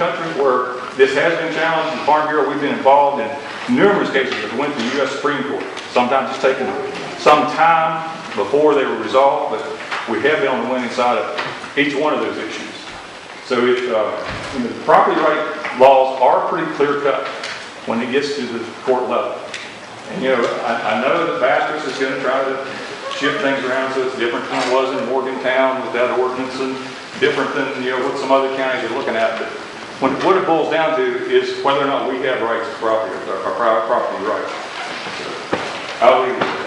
country where this has been challenged. In Farm Bureau, we've been involved in numerous cases that went to the U.S. Supreme Court. Sometimes it's taken some time before they were resolved, but we have been on the winning side of each one of those issues. So if the property right laws are pretty clear cut when it gets to the court level. And I know that Bastrop is going to try to shift things around so it's different than it was in Morgantown with that ordinance, and different than what some other counties are looking at. But what it boils down to is whether or not we have rights to property, our private property rights. So I'll leave it there.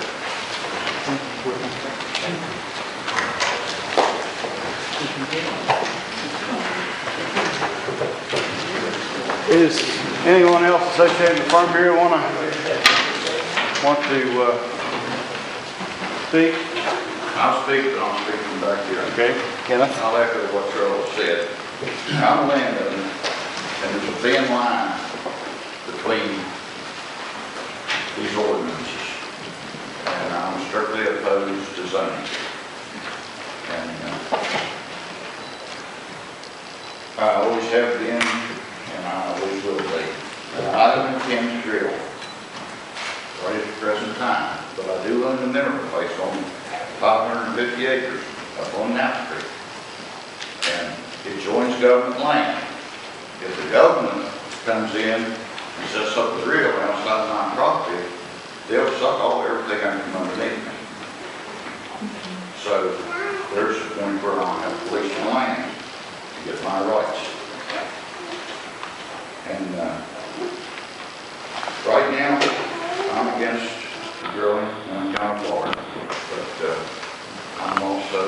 Is anyone else associated with Farm Bureau want to speak? I'll speak, but I'm speaking back here. Okay, Kenneth? I'll echo what Charles said. I'm a landowner, and there's a thin line between these ordinances, and I'm strictly opposed to zoning. And I always have been, and I always will be. I don't intend to drill right at the present time, but I do own the mineral place on 550 acres up on Knapp Creek. And it joins government land. If the government comes in and sets up a drill outside of my property, they'll suck everything I come underneath me. So there's a point where I'll have to police my land to get my rights. And right now, I'm against the drilling in County, Florida, but I'm also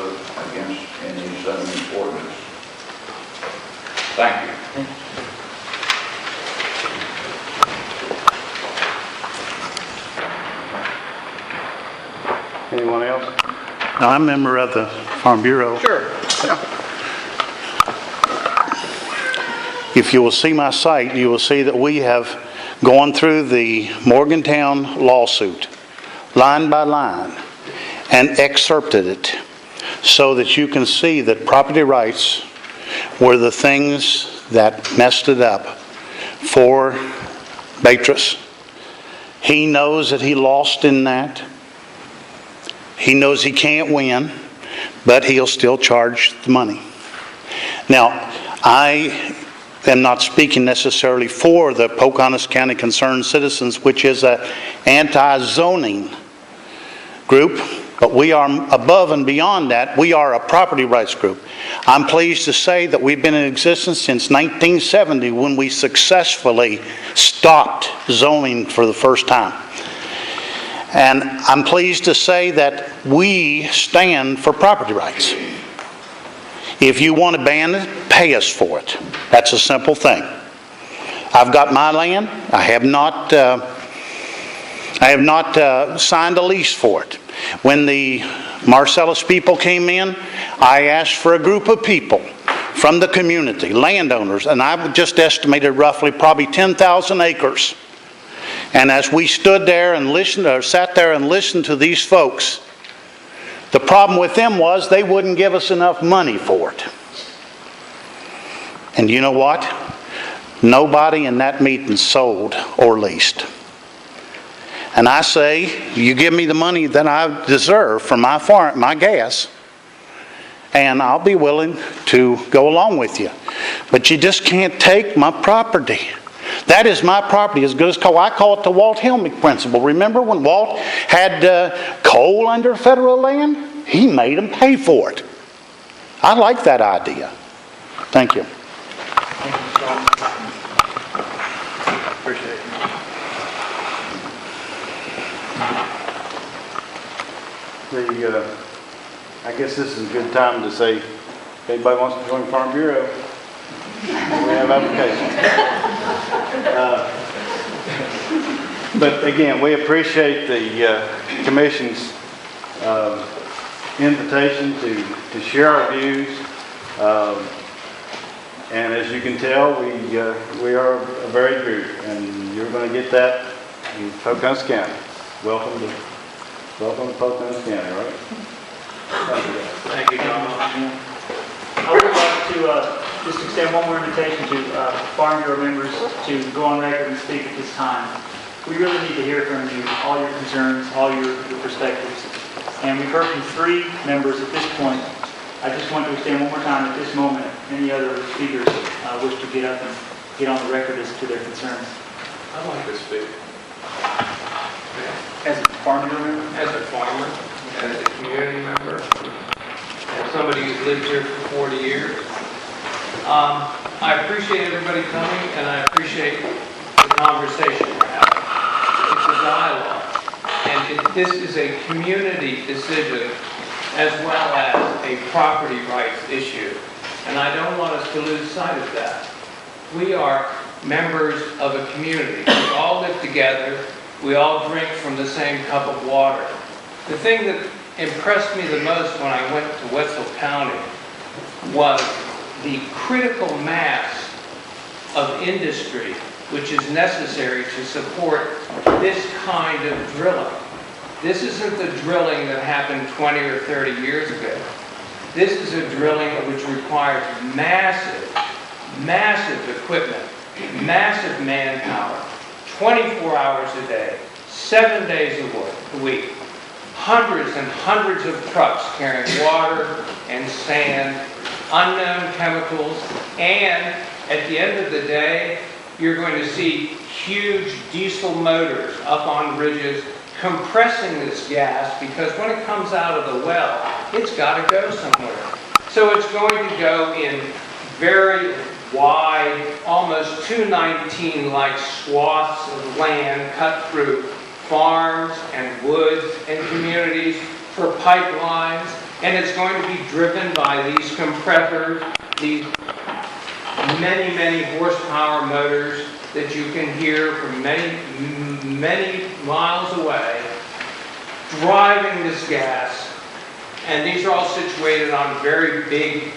against any zoning ordinance. Thank you. Anyone else? No, I'm a member of the Farm Bureau. Sure. If you will see my site, you will see that we have gone through the Morgantown lawsuit, line by line, and excerpted it so that you can see that property rights were the things that messed it up for Bastrop. He knows that he lost in that. He knows he can't win, but he'll still charge the money. Now, I am not speaking necessarily for the Pocahontas County Concerned Citizens, which is an anti-zoning group, but we are above and beyond that. We are a property rights group. I'm pleased to say that we've been in existence since 1970 when we successfully stopped zoning for the first time. And I'm pleased to say that we stand for property rights. If you want to ban it, pay us for it. That's a simple thing. I've got my land. I have not signed a lease for it. When the Marcellus people came in, I asked for a group of people from the community, landowners, and I just estimated roughly probably 10,000 acres. And as we stood there and sat there and listened to these folks, the problem with them was they wouldn't give us enough money for it. And you know what? Nobody in that meeting sold or leased. And I say, you give me the money that I deserve for my farm, my gas, and I'll be willing to go along with you. But you just can't take my property. That is my property, as good as coal. I call it the Walt Helmick principle. Remember when Walt had coal under federal land? He made them pay for it. I like that idea. Thank you. Appreciate it. I guess this is a good time to say, if anybody wants to join Farm Bureau, we have applications. But again, we appreciate the Commission's invitation to share our views. And as you can tell, we are a varied group, and you're going to get that in Pocahontas County. Welcome to Pocahontas County, right? Thank you, John. I would like to just extend one more invitation to Farm Bureau members to go on record and speak at this time. We really need to hear from you, all your concerns, all your perspectives. And we've heard from 3 members at this point. I just want to extend one more time at this moment, any other speakers wish to get up and get on the record as to their concerns. I'd like to speak. As a Farm Bureau member? As a farmer, as a community member, as somebody who's lived here for 40 years. I appreciate everybody coming, and I appreciate the conversation we're having. It's a dialogue, and this is a community decision as well as a property rights issue. And I don't want us to lose sight of that. We are members of a community. We all live together. We all drink from the same cup of water. The thing that impressed me the most when I went to Wetzel County was the critical mass of industry which is necessary to support this kind of drilling. This isn't the drilling that happened 20 or 30 years ago. This is a drilling which requires massive, massive equipment, massive manpower, 24 hours a day, 7 days a week, hundreds and hundreds of trucks carrying water and sand, unknown chemicals, and at the end of the day, you're going to see huge diesel motors up on ridges compressing this gas, because when it comes out of the well, it's got to go somewhere. So it's going to go in very wide, almost 219-like swaths of land cut through farms and woods and communities for pipelines, and it's going to be driven by these compressors, these many, many horsepower motors that you can hear from many, many miles away, driving this gas. And these are all situated on very big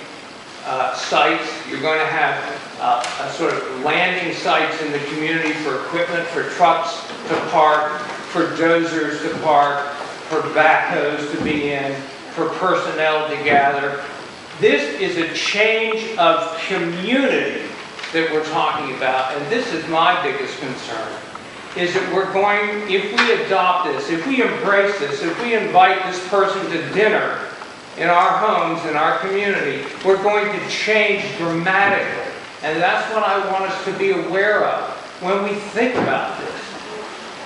sites. You're going to have a sort of landing sites in the community for equipment, for trucks to park, for dozers to park, for backhoes to be in, for personnel to gather. This is a change of community that we're talking about, and this is my biggest concern, is that we're going, if we adopt this, if we embrace this, if we invite this person to dinner in our homes, in our community, we're going to change dramatically. And that's what I want us to be aware of when we think about this.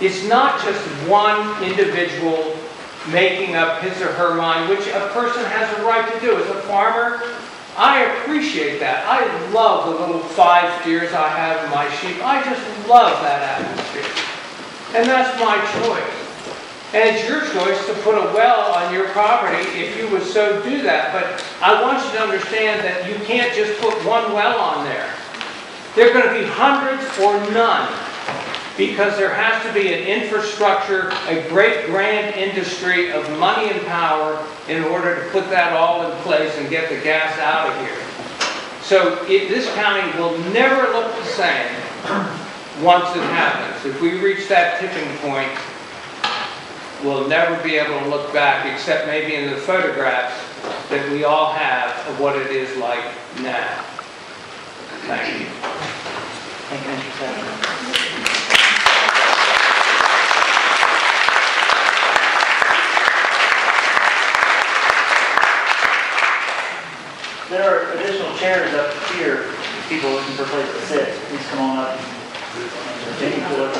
It's not just one individual making up his or her mind, which a person has a right to do. As a farmer, I appreciate that. I love the little 5 steers I have in my sheep. I just love that atmosphere. And that's my choice. And it's your choice to put a well on your property if you would so do that. But I want you to understand that you can't just put one well on there. There are going to be hundreds or none, because there has to be an infrastructure, a great grand industry of money and power in order to put that all in place and get the gas out of here. So this county will never look the same once it happens. If we reach that tipping point, we'll never be able to look back, except maybe in the photographs that we all have of what it is like now. Thank you. Thank you, Mr. Secretary. There are additional chairs up here if people are looking for a place to sit. Please come on up. Continue to look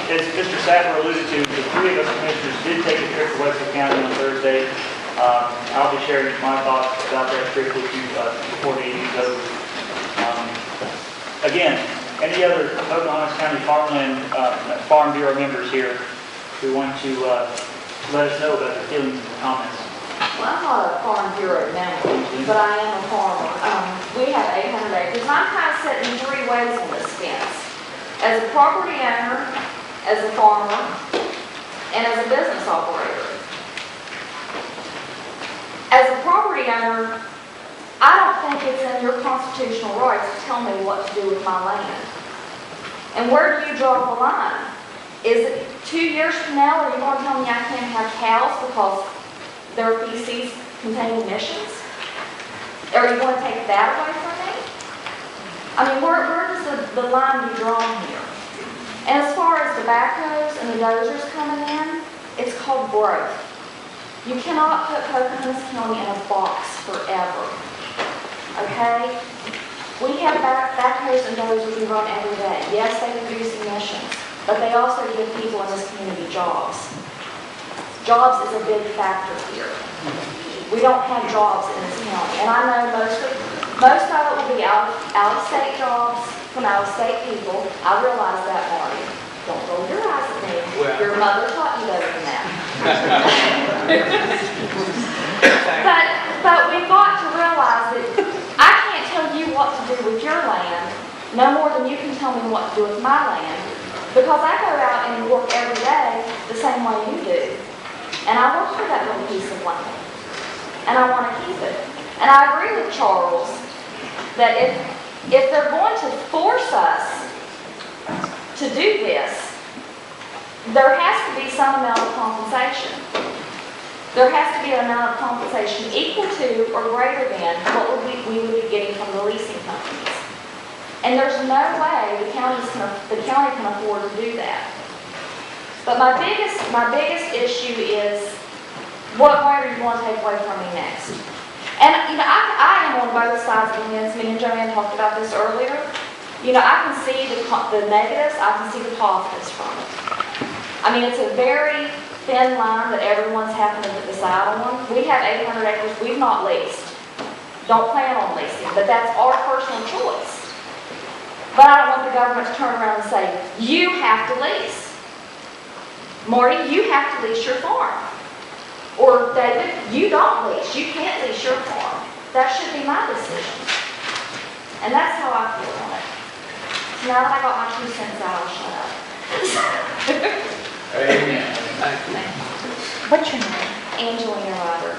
As Mr. Sattler alluded to, the 3 of us commissioners did take a trip to Wetzel County on Thursday. I'll be sharing my thoughts about that trip with you before the evening's over. Again, any other Pocahontas County Farmland Farm Bureau members here who want to let us know about their feelings and comments? Well, I'm not a Farm Bureau member, but I am a farmer. We have 800 acres, and I'm kind of set in 3 ways on this fence. As a property owner, as a farmer, and as a business operator. As a property owner, I don't think it's in your constitutional rights to tell me what to do with my land. And where do you draw the line? Is it 2 years from now, are you going to tell me I can't have cows because their feces contain emissions? Are you going to take that away from me? I mean, where does the line be drawn here? And as far as the backhoes and the dozers coming in, it's called growth. You cannot put Pocahontas County in a box forever, okay? We have backhoes and dozers we run every day. Yes, they reduce emissions, but they also give people in this community jobs. Jobs is a big factor here. We don't have jobs in this county, and I know most of it will be out-of-state jobs from out-of-state people. I realize that, Marty. Don't roll your eyes at me. Well. Your mother taught you better than that. But we've got to realize that I can't tell you what to do with your land, no more than you can tell me what to do with my land, because I go out and work every day the same way you do. And I work for that little piece of land. And I want to keep it. And I agree with Charles that if they're going to force us to do this, there has to be some amount of compensation. There has to be an amount of compensation equal to or greater than what we would be getting from the leasing companies. And there's no way the county can afford to do that. But my biggest issue is what way are you going to take away from me next? And you know, I am on both sides of the fence. Me and Joanne talked about this earlier. You know, I can see the negatives, I can see the positives from it. I mean, it's a very thin line that everyone's having to decide on. We have 800 acres we've not leased. Don't plan on leasing, but that's our personal choice. But I don't want the government to turn around and say, you have to lease. Marty, you have to lease your farm. Or David, you don't lease. You can't lease your farm. That should be my decision. And that's how I feel on it. So now that I got my 2 cents out, I'll shut up. Amen. Thank you. What's your name? Angelina Ryder.